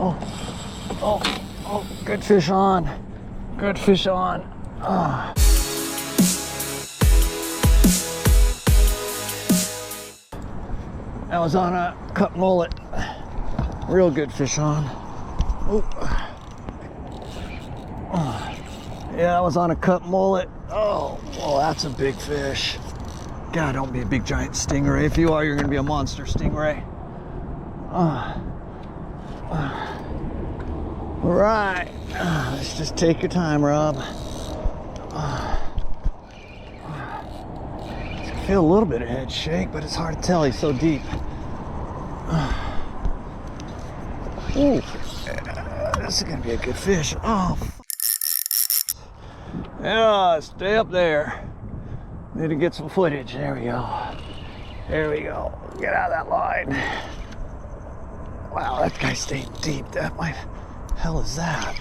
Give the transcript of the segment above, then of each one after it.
Oh, good fish on. Good fish on. That was on a cut mullet. Real good fish on. Yeah, that was on a cut mullet. Oh, that's a big fish. God, don't be a big giant stingray. If you are, you're gonna be a monster stingray. All right, let's just take your time, Rob. I feel a little bit of head shake, but it's hard to tell. He's so deep. Ooh, this is gonna be a good fish. Oh, yeah, stay up there. Need to get some footage. There we go. There we go. Get out of that line. Wow, that guy stayed deep. That might. Hell is that?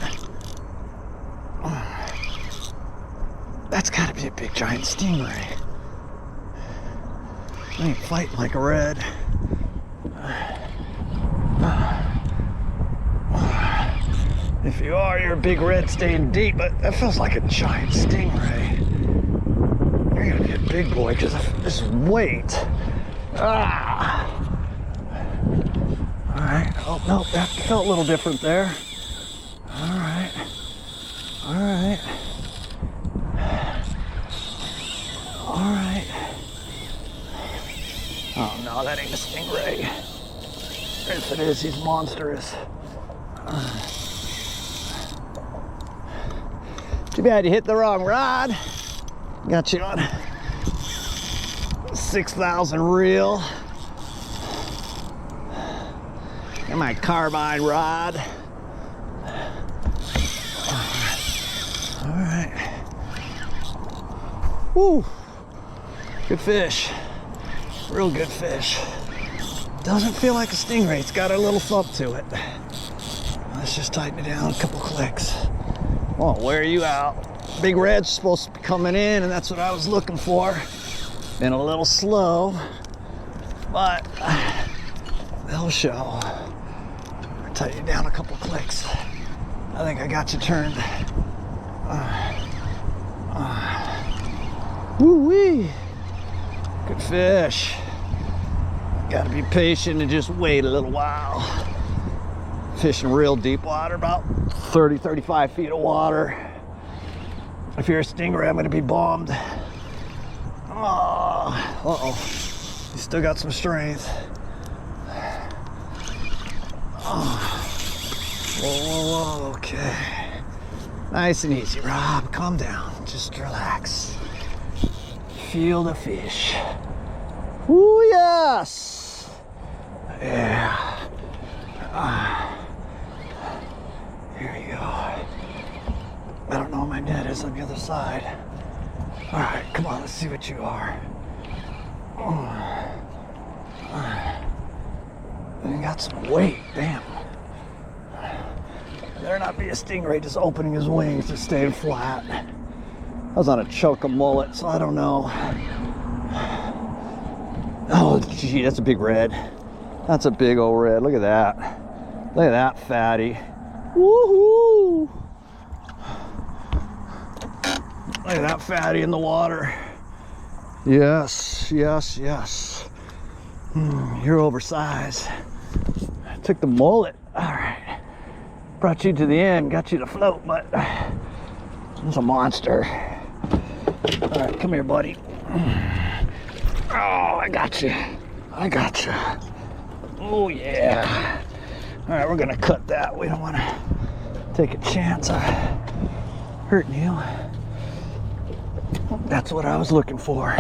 That's got to be a big giant stingray. I ain't fighting like a red. If you are, you're a big red staying deep, but that feels like a giant stingray. You're gonna be a big boy because of this weight. All right. Oh no, that felt a little different there. All right. All right. All right. Oh no, that ain't a stingray. If it is, he's monstrous. Too bad you hit the wrong rod. Got you on 6,000 reel. And my carbide rod. All right. Woo. Good fish. Real good fish. Doesn't feel like a stingray. It's got a little thump to it. Let's just tighten it down a couple clicks. Won't wear you out. Big red's supposed to be coming in, and that's what I was looking for. Been a little slow, but they'll show. Tighten it down a couple clicks. I think I got you turned. Woo-wee. Good fish. Gotta be patient and just wait a little while. Fishing real deep water, about 30, 35 feet of water. If you're a stingray, I'm gonna be bombed. Uh-oh. You still got some strength. Whoa, okay. Nice and easy, Rob. Calm down. Just relax. Feel the fish. Ooh, yes. Yeah. Here we go. I don't know where my net is on the other side. All right, come on, let's see what you are. You got some weight, damn. There not be a stingray just opening his wings to staying flat. I was on a choke of mullet, so I don't know. Oh, gee, that's a big red. That's a big old red. Look at that. Look at that fatty. Woohoo! Look at that fatty in the water. Yes, yes, yes. You're oversized. I took the mullet. All right. Brought you to the end, got you to float, but it's a monster. All right, come here, buddy. Oh, I got you. I got you. Oh, yeah. All right, we're gonna cut that. We don't want to take a chance of hurting you. That's what I was looking for.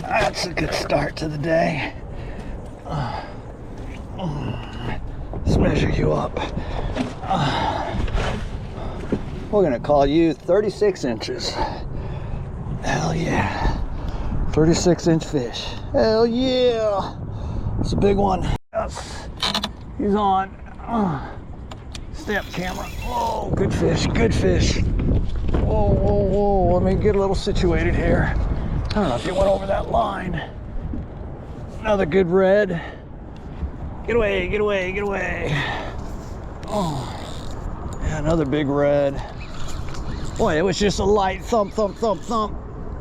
That's a good start to the day. Let's measure you up. We're gonna call you 36 inches. Hell yeah. 36-inch fish. Hell yeah. It's a big one. Yes. He's on. Step camera. Oh, good fish, good fish. Whoa, whoa, whoa. Let me get a little situated here. I don't know if you went over that line. Another good red. Get away, get away, get away. Oh, yeah, another big red. Boy, it was just a light thump, thump, thump, thump.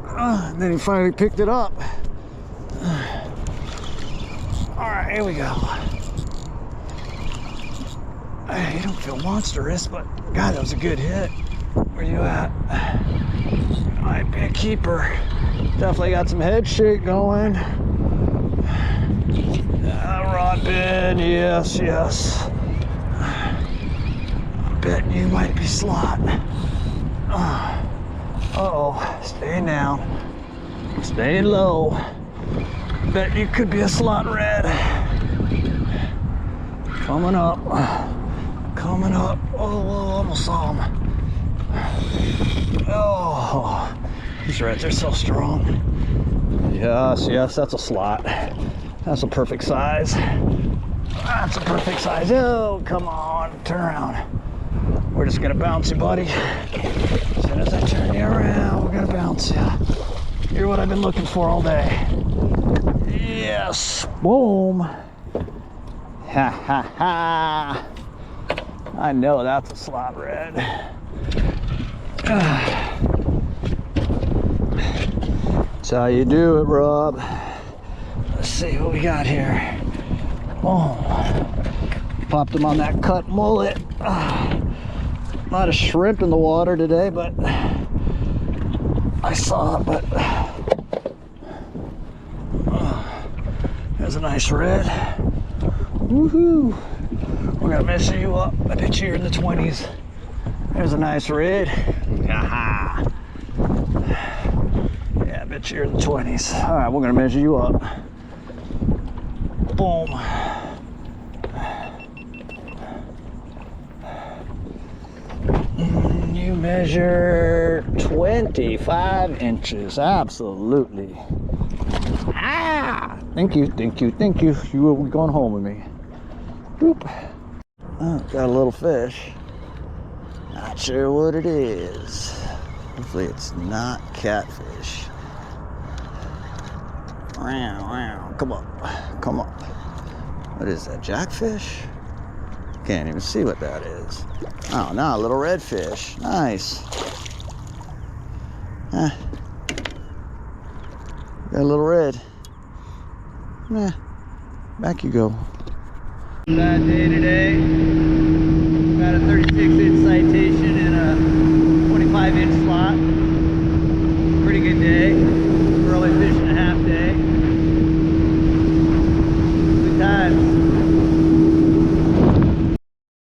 And then he finally picked it up. All right, here we go. Hey, you don't feel monstrous, but God, that was a good hit. Where you at? Might be a keeper. Definitely got some head shake going. Rod bend, yes, yes. I'm betting you might be slot. Uh-oh, staying down. Staying low. Bet you could be a slot red. Coming up. Coming up. Oh, almost saw him. Oh, these reds are so strong. Yes, yes, that's a slot. That's a perfect size. That's a perfect size. Oh, come on, turn around. We're just gonna bounce you, buddy. As soon as I turn you around, we're gonna bounce you. You're what I've been looking for all day. Yes, boom. Ha ha ha. I know that's a slot red. That's how you do it, Rob. Let's see what we got here. Oh, popped him on that cut mullet. Not a shrimp in the water today, but I saw it. But there's a nice red. Woohoo! We're gonna measure you up. I bet you're in the 20s. There's a nice red. Aha! Yeah, I bet you're in the 20s. All right, we're gonna measure you up. Boom. You measure 25 inches. Absolutely. Ah! Thank you, thank you, thank you. You will be going home with me. Boop. Oh, got a little fish. Not sure what it is. Hopefully it's not catfish. Come on, come on. What is that, jackfish? Can't even see what that is. Oh, now a little redfish. Nice. Got a little red. Back you go. Bad day today. Got a 36-inch citation and a 25-inch slot. Pretty good day.